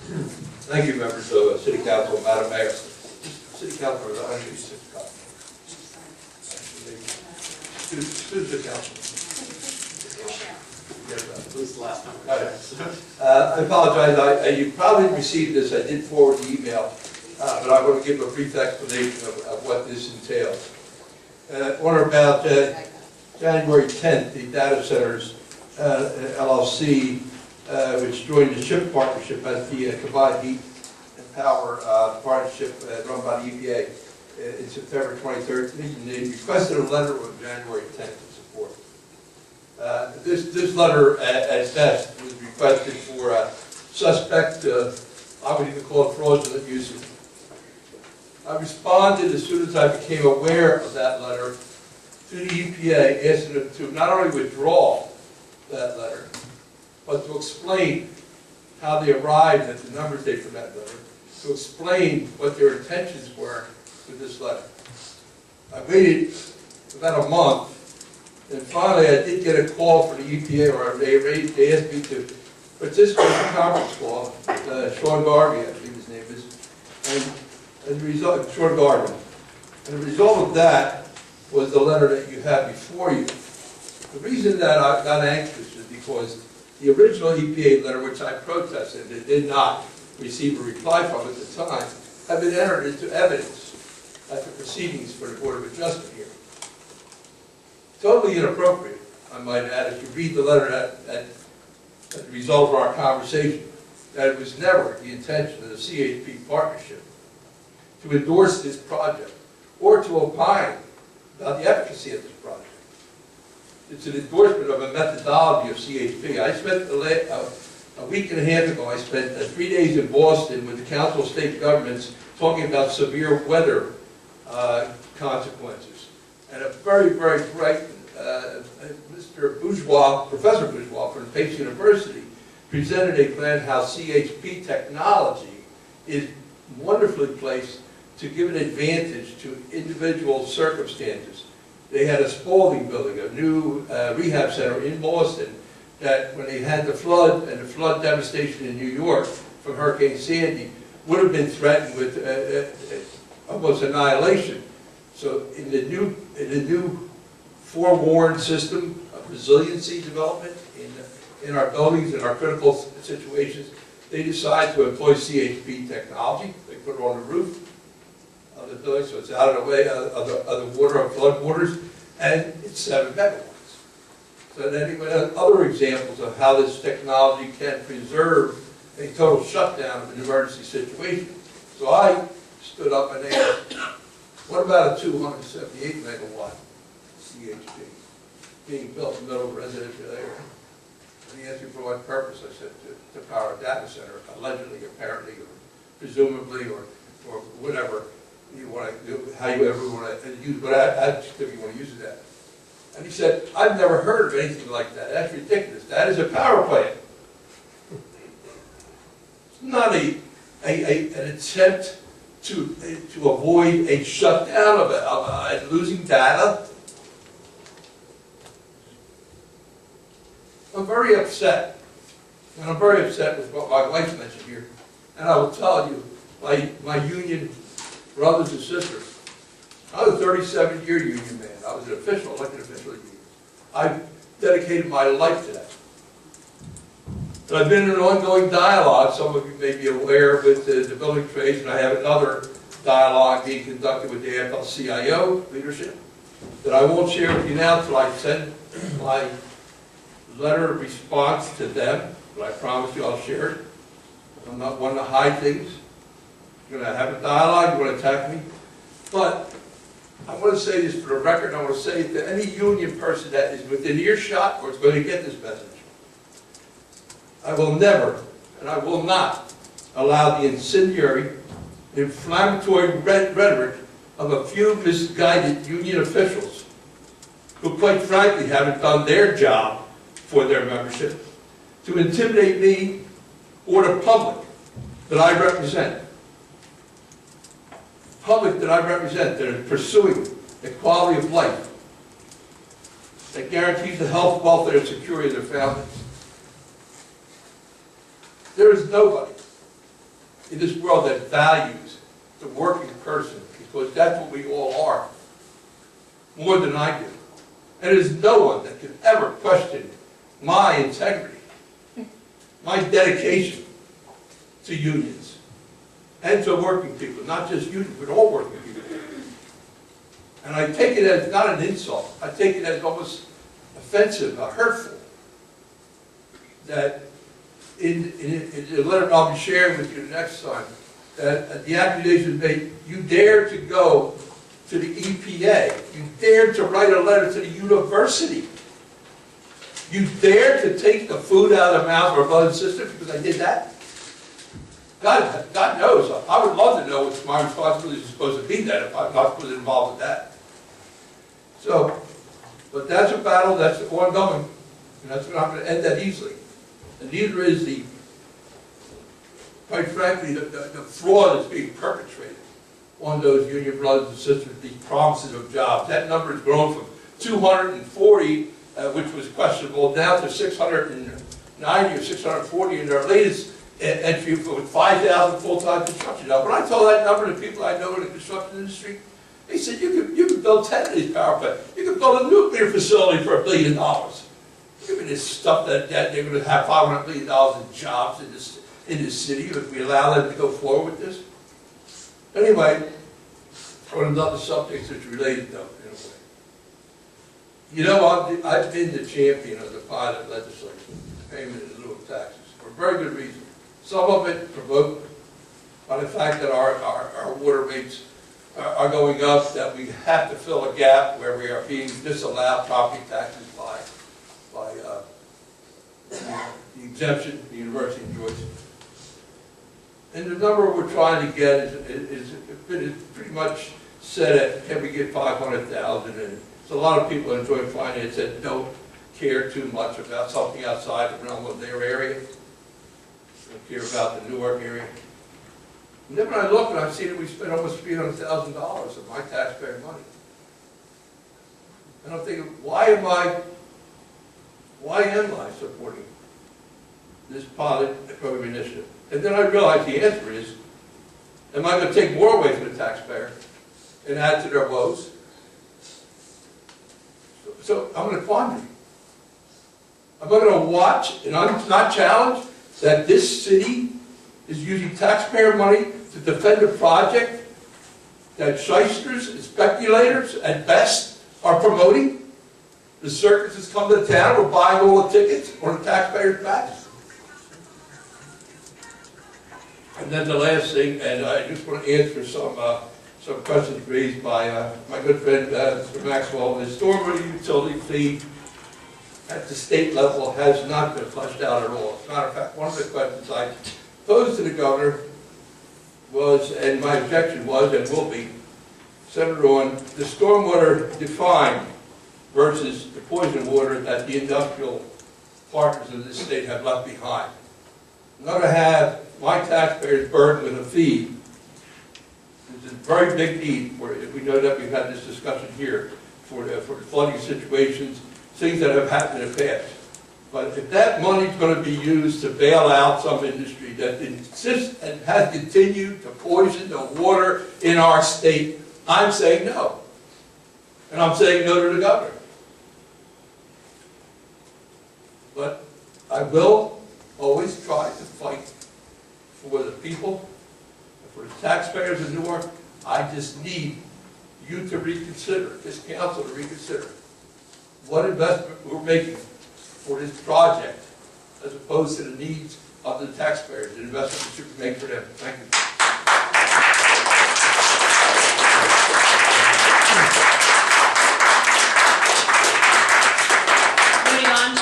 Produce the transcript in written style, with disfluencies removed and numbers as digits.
Thank you, members of City Council, Madam Mayor. City Council, I should City Council. Who's the council? This is the last time. I apologize. You probably received this. I did forward the email, but I want to give a brief explanation of what this entails. On or about January 10th, the Data Centers LLC, which joined the SHIP partnership as the Combined Heat and Power partnership run by the EPA in September 2013. They requested a letter on January 10th to support. This letter, at best, was requested for a suspect, I would even call it fraudulent usage. I responded as soon as I became aware of that letter to the EPA, asking them to not only withdraw that letter, but to explain how they arrived at the numbers they from that letter, to explain what their intentions were with this letter. I waited about a month, and finally I did get a call from the EPA, or they asked me to participate in a conference call with Sean Garvey, I believe his name is, and as a result, Sean Garvey. And the result of that was the letter that you have before you. The reason that I got anxious is because the original EPA letter, which I protested and did not receive a reply from at the time, had been entered into evidence at the proceedings for the Board of Adjustment here. Totally inappropriate, I might add, if you read the letter at the result of our conversation, that it was never the intention of the CHP partnership to endorse this project or to opine about the efficacy of this project. It's an endorsement of a methodology of CHP. I spent a week and a half ago, I spent 3 days in Boston with the Council of State Governments talking about severe weather consequences. And a very, very bright Mr. Bourgeois, Professor Bourgeois from Pace University, presented a plan how CHP technology is wonderfully placed to give an advantage to individual circumstances. They had a Spalding building, a new rehab center in Boston, that when they had the flood and the flood devastation in New York from Hurricane Sandy, would have been threatened with almost annihilation. So in the new forewarned system of resiliency development in our buildings, in our critical situations, they decided to employ CHP technology. They put it on the roof of the building, so it's out of the way of the water, of flood waters, and it's 7 megawatts. So then he went on other examples of how this technology can preserve a total shutdown of an emergency situation. So I stood up and asked, what about a 278 megawatt CHP being built in the middle of a residential area? And he asked me for what purpose. I said to power a data center, allegedly, apparently, or presumably, or whatever you want to do, how you ever want to use, what adjective you want to use it at. And he said, I've never heard of anything like that. That's ridiculous. That is a power plant. It's not an attempt to avoid a shutdown of losing data. I'm very upset. And I'm very upset with what my wife mentioned here. And I will tell you, my union brothers and sisters, I was a 37-year union man. I was an official, elected official of the union. I've dedicated my life to that. But I've been in an ongoing dialogue, some of you may be aware, with the building trades, and I have another dialogue being conducted with the AFL-CIO leadership that I won't share with you now until I send my letter of response to them, but I promise you I'll share it. I'm not one to hide things. You're going to have a dialogue, you're going to attack me. But I want to say this for the record, I want to say it to any union person that is within earshot or is going to get this message. I will never, and I will not, allow the incendiary, inflammatory rhetoric of a few misguided union officials who, quite frankly, haven't done their job for their membership to intimidate me or the public that I represent. Public that I represent that is pursuing equality of life that guarantees the health, welfare, and security of their families. There is nobody in this world that values the working person, because that's what we all are, more than I do. And there's no one that can ever question my integrity, my dedication to unions and to working people, not just unions, but all working people. And I take it as not an insult, I take it as almost offensive, hurtful, that in the letter I'll be sharing with you next time, that the accusation is made, you dare to go to the EPA, you dare to write a letter to the university, you dare to take the food out of the mouth of our brothers and sisters because I did that? God knows, I would love to know what my responsibility is supposed to be then if I'm not supposed to involved with that. So, but that's a battle that's ongoing, and that's not going to end that easily. And neither is the, quite frankly, the fraud that's being perpetrated on those union brothers and sisters, the promises of jobs. That number has grown from 240, which was questionable, down to 690 or 640 in their latest entry with 5,000 full-time construction jobs. When I told that number to people I know in the construction industry, they said, you could build 10 of these power plants. You could build a nuclear facility for $1 billion. Give me this stuff that they're going to have $500 million in jobs in this city if we allow them to go forward with this. Anyway, on another subject that's related though, in a way. You know, I've been the champion of the pilot legislation, payment in lieu of taxes, for a very good reason. Some of it provoked by the fact that our water rates are going up, that we have to fill a gap where we are being disallowed property taxes by the exemption the university enjoys. And the number we're trying to get is pretty much set at, can we get 500,000? And so a lot of people enjoy finance that don't care too much about something outside the realm of their area. Don't care about the Newark area. And then when I look and I see that we spent almost $300,000 of my taxpayer money. And I'm thinking, why am I supporting this pilot program initiative? And then I realized the answer is, am I going to take more away from the taxpayer and add to their woes? So I'm in a quandary. Am I going to watch and I'm not challenged that this city is using taxpayer money to defend a project that shysters and speculators at best are promoting? The circus has come to the town, we're buying all the tickets on the taxpayers' backs. And then the last thing, and I just want to answer some questions raised by my good friend Mr. Maxwell. The stormwater utility fee at the state level has not been fleshed out at all. As a matter of fact, one of the questions I posed to the governor was, and my objection was and will be, centered on the stormwater defined versus the poison water that the industrial partners of this state have left behind. I'm going to have my taxpayers burdened with a fee. There's a very big need for it. We know that we've had this discussion here for the flooding situations, things that have happened in the past. But if that money is going to be used to bail out some industry that insists and has continued to poison the water in our state, I'm saying no. And I'm saying no to the governor. But I will always try to fight for the people, for the taxpayers of Newark. I just need you to reconsider, this council to reconsider what investment we're making for this project as opposed to the needs of the taxpayers, the investment we should make for them. Thank you.